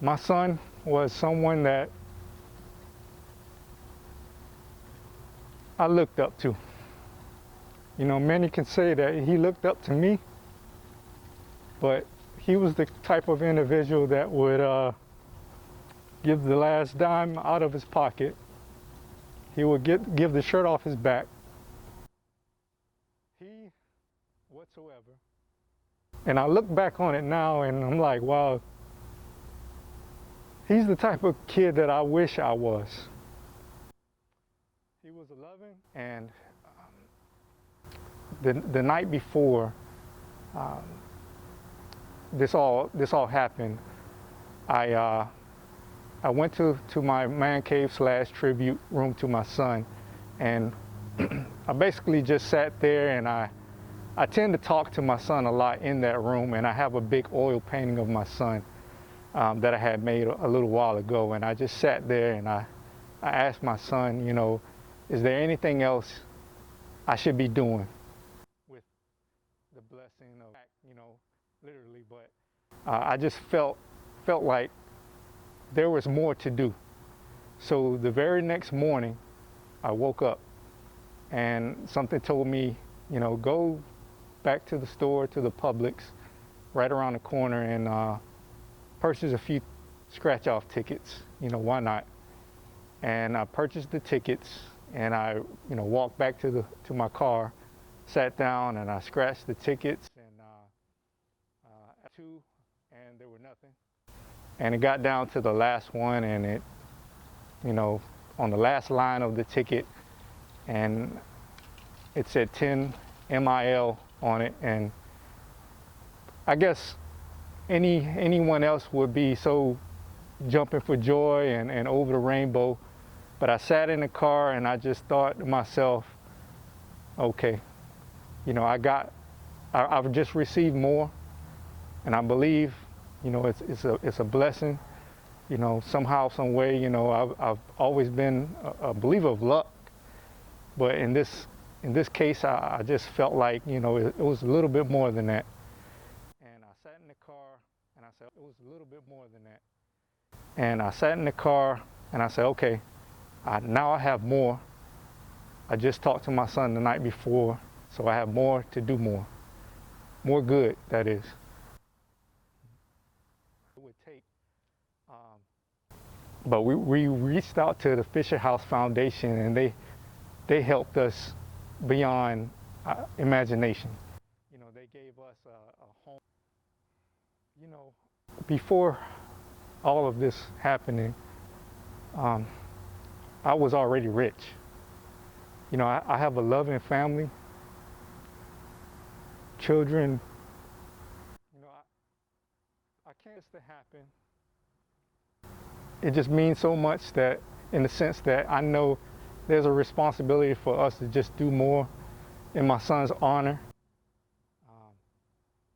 My son was someone that I looked up to. You know, many can say that he looked up to me, but he was the type of individual that would give the last dime out of his pocket. He would give the shirt off his back. He, whatsoever. And I look back on it now and I'm like, wow, he's the type of kid that I wish I was. He was loving, and the night before this all happened, I went to my man cave / tribute room to my son, and I basically just sat there, and I tend to talk to my son a lot in that room, and I have a big oil painting of my son that I had made a little while ago, and I just sat there and I asked my son, you know, is there anything else I should be doing with the blessing of, you know, literally, but I just felt like there was more to do. So the very next morning, I woke up and something told me, you know, go back to the store, to the Publix, right around the corner, and purchase a few scratch-off tickets. You know, why not? And I purchased the tickets, and I, you know, walked back to my car, sat down, and I scratched the tickets, and two, and there were nothing. And it got down to the last one, and it, you know, on the last line of the ticket, and it said 10 MIL on it, and I guess anyone else would be so jumping for joy and over the rainbow, but I sat in the car and I just thought to myself, okay, you know, I've just received more, and I believe, you know, it's a blessing, you know, somehow, some way, you know, I've always been a believer of luck, but in this case, I just felt like, you know, it was a little bit more than that. And I sat in the car and I said, it was a little bit more than that. And I sat in the car and I said, okay, now I have more. I just talked to my son the night before, so I have more to do more. More good, that is. It would take, but we reached out to the Fisher House Foundation, and they helped us beyond imagination. You know, they gave us a home. You know, before all of this happening, I was already rich. You know, I have a loving family, children. You know, I can't just to happen. It just means so much that, in the sense that I know there's a responsibility for us to just do more in my son's honor.